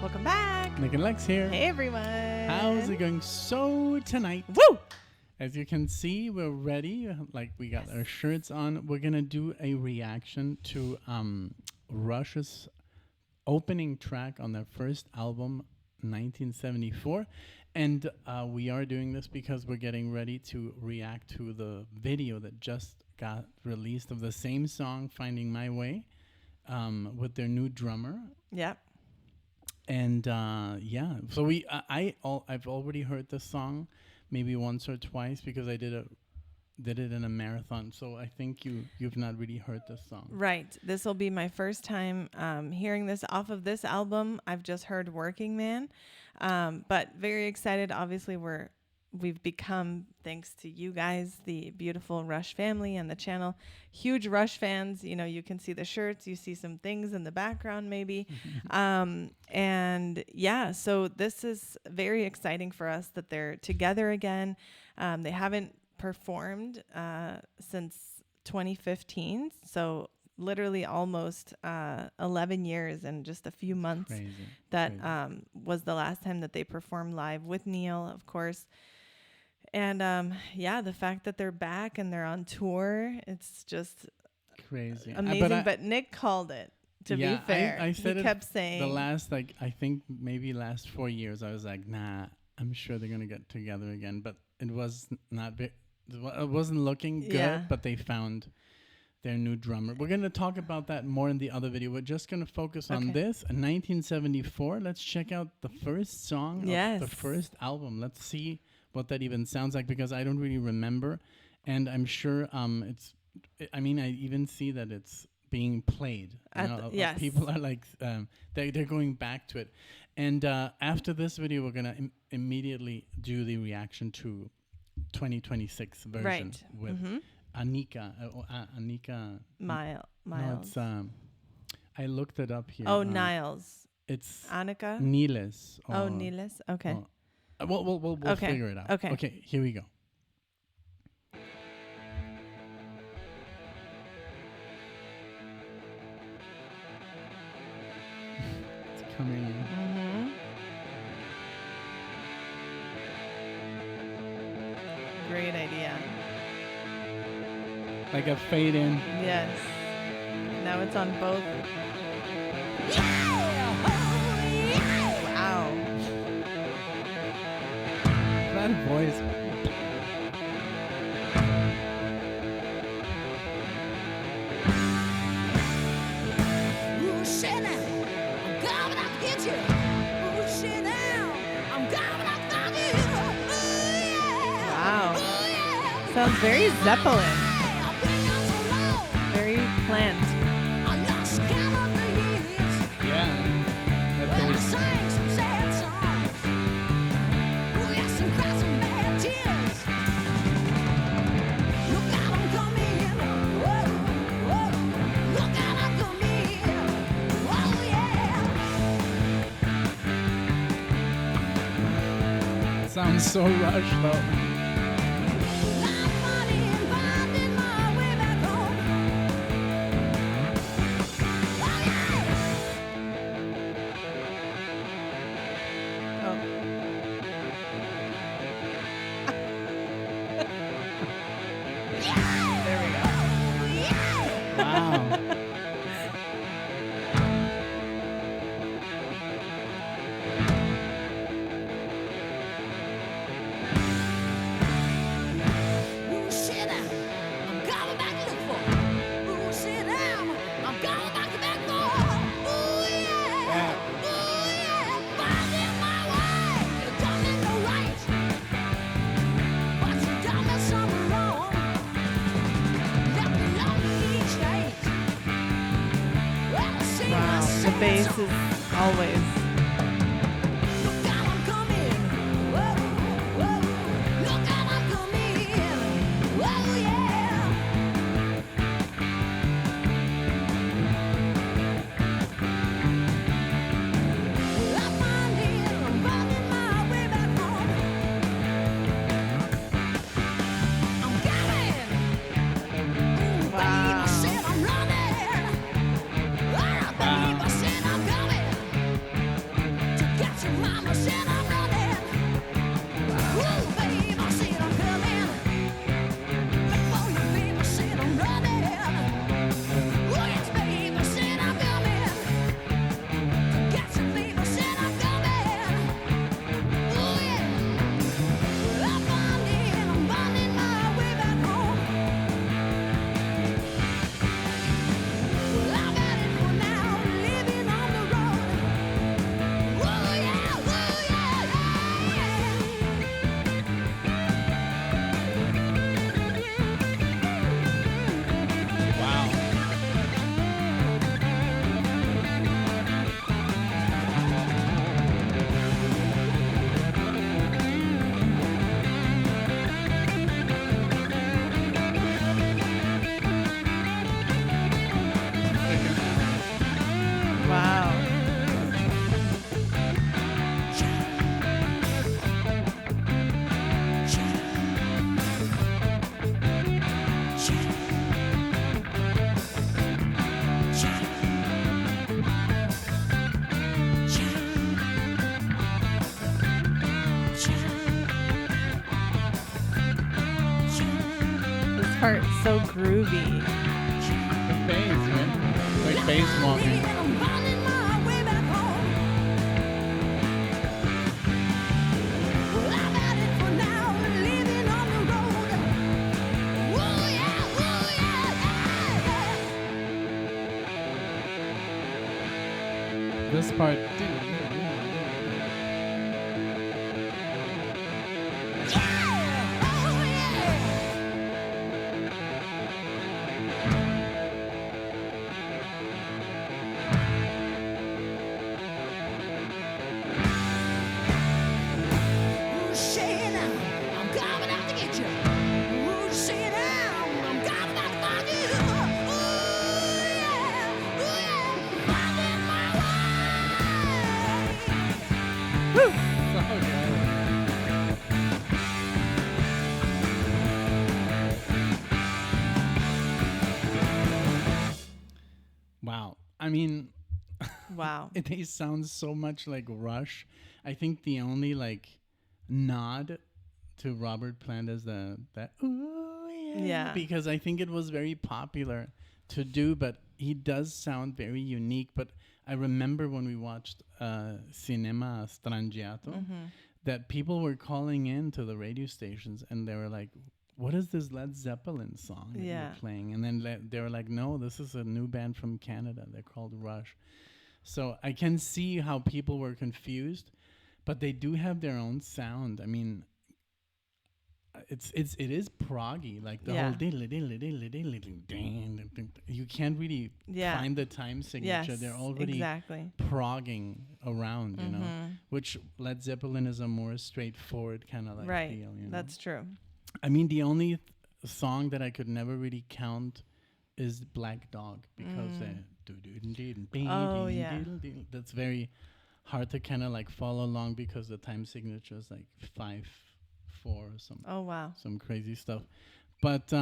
Welcome back. NicknLex here. Hey, everyone. How's it going? So tonight, Woo! as you can see, we're ready. Like we got our shirts on. We're gonna do a reaction to Rush's opening track on their first album, 1974. And we are doing this because we're getting ready to react to the video that just got released of the same song, Finding My Way, with their new drummer. Yep. And yeah, so I've already heard this song maybe once or twice because I did it in a marathon. So I think you've not really heard this song. Right. This will be my first time hearing this off of this album. I've just heard Working Man, but very excited. Obviously, we've become, thanks to you guys, the beautiful Rush family and the channel, huge Rush fans. You know, you can see the shirts, you see some things in the background maybe. And yeah, so this is very exciting for us that they're together again. They haven't performed since 2015. So literally almost 11 years and just a few months. Crazy. That was the last time that they performed live with Neil, of course. And yeah, the fact that they're back and they're on tour, it's just crazy, amazing. But Nick called it. To be fair, I said he kept saying the last, like, I think maybe last 4 years, I was like, nah, I'm sure they're gonna get together again. But it was not. It wasn't looking good. Yeah. But they found their new drummer. We're gonna talk about that more in the other video. We're just gonna focus on this. In 1974, let's check out the first song of the first album. Let's see what that even sounds like, because I don't really remember, and I'm sure it's. I mean, I even see that it's being played. Yes. People are like, they're going back to it, and after this video, we're gonna immediately do the reaction to 2026 version with Anika. Miles. No, it's I looked it up here. Oh, Niles. It's Annika. Niles. Oh, Niles. Okay. We'll figure it out. Okay, here we go. It's coming in. Great idea. Like a fade in. Yes. Now it's on both. Wow. That voice. Wow. Sounds very Zeppelin. Very planned. Yeah. That bass. Sounds so Rush though. There we go. Wow. The bass is always. part so groovy. The bass, right? Like bass walking. This part. Wow. I mean, wow. They sound so much like Rush. I think the only like nod to Robert Plant is that ooh yeah, because I think it was very popular to do, but he does sound very unique. But I remember when we watched Cinema Strangiato, that people were calling in to the radio stations and they were like, what is this Led Zeppelin song that you're playing? And then they were like, no, this is a new band from Canada. They're called Rush. So I can see how people were confused, but they do have their own sound. I mean, it is proggy, like the whole you can't really find the time signature. They're already progging around, you know, which Led Zeppelin is a more straightforward kind of like deal. You know? That's true. I mean, the only song that I could never really count is Black Dog because that's very hard to kind of like follow along because the time signature is like 5/4 or something. Oh wow, some crazy stuff. But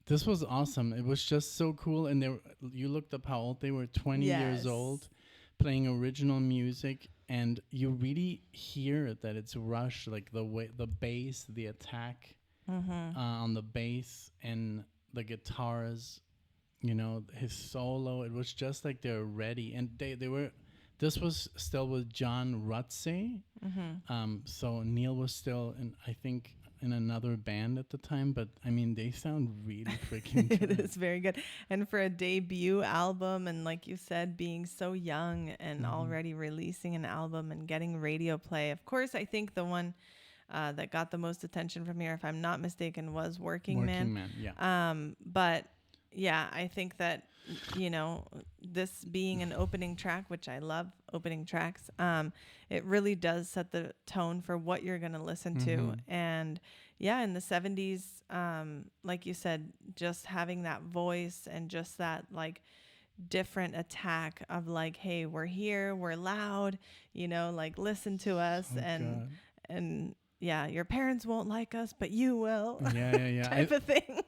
this was awesome. It was just so cool. And you looked up how old they were, 20 years old, playing original music, and you really hear that it's Rush, like the way the bass, the attack on the bass and the guitars, you know, his solo. It was just like they're ready, and they were. This was still with John Rutsey, so Neil was still I think in another band at the time. But I mean, they sound really freaking good. It is very good, and for a debut album, and like you said, being so young and already releasing an album and getting radio play. Of course, I think the one that got the most attention from here, if I'm not mistaken, was Working Man. Yeah. But yeah, I think that, you know, this being an opening track, which I love opening tracks, it really does set the tone for what you're going to listen to. And yeah, in the 70s, like you said, just having that voice and just that like different attack of like, hey, we're here, we're loud, you know, like listen to us. And yeah, your parents won't like us, but you will. Yeah. type of thing.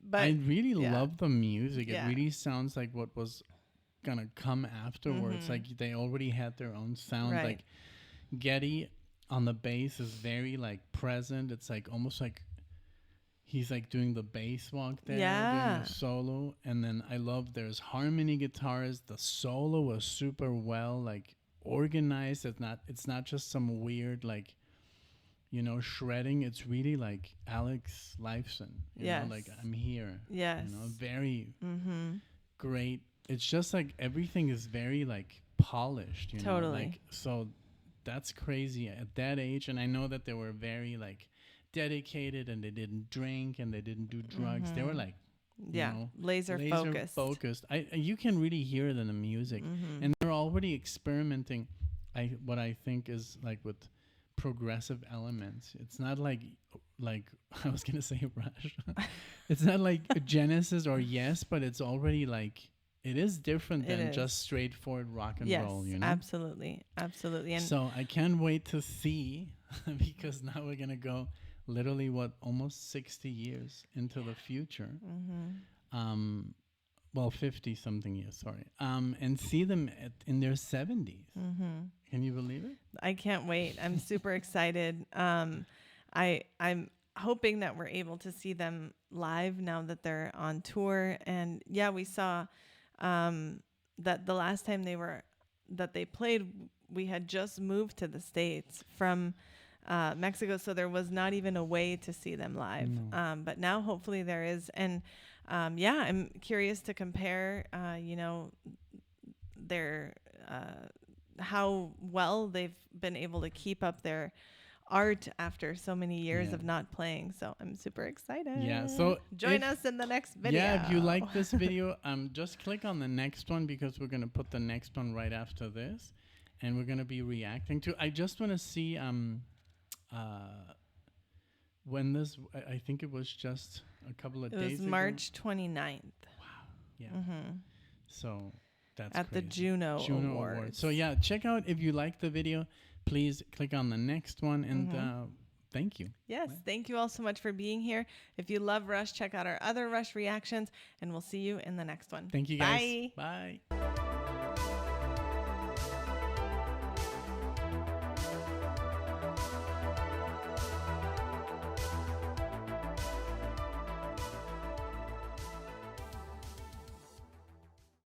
But I really love the music. It really sounds like what was gonna come afterwards. Like they already had their own sound. Right. Like Geddy on the bass is very like present. It's like almost like he's like doing the bass walk there, doing a solo. And then I love there's harmony guitars. The solo was super well like organized. It's not just some weird like, you know, shredding. It's really like Alex Lifeson. You know, like I'm here. Yes. You know, very great. It's just like everything is very like polished. You know, like so that's crazy at that age. And I know that they were very like dedicated and they didn't drink and they didn't do drugs. They were like, you know, laser focused. You can really hear it in the music, and they're already experimenting. What I think is like with progressive elements. It's not like I was gonna say Rush. It's not like Genesis or Yes, but it's already like it is different than just straightforward rock and roll. You know, absolutely. And so I can't wait to see because now we're gonna go literally almost 60 years into the future. Well, 50 something years, sorry. And see them in their 70s. Can you believe it? I can't wait. I'm super excited. I'm hoping that we're able to see them live now that they're on tour. And yeah, we saw that the last time they played, we had just moved to the States from Mexico, so there was not even a way to see them live. But now hopefully there is. And yeah, I'm curious to compare, their how well they've been able to keep up their art after so many years of not playing. So I'm super excited. Yeah, so join us in the next video. Yeah, if you like this video, just click on the next one, because we're gonna put the next one right after this, and we're gonna be reacting to. I just want to see when this. I think it was just a couple of days ago. It was March 29th. Wow. Yeah. So that's at crazy. The Juno Awards. So yeah, check out, if you like the video, please click on the next one, and thank you. Yes, thank you all so much for being here. If you love Rush, check out our other Rush reactions, and we'll see you in the next one. Thank you, guys. Bye.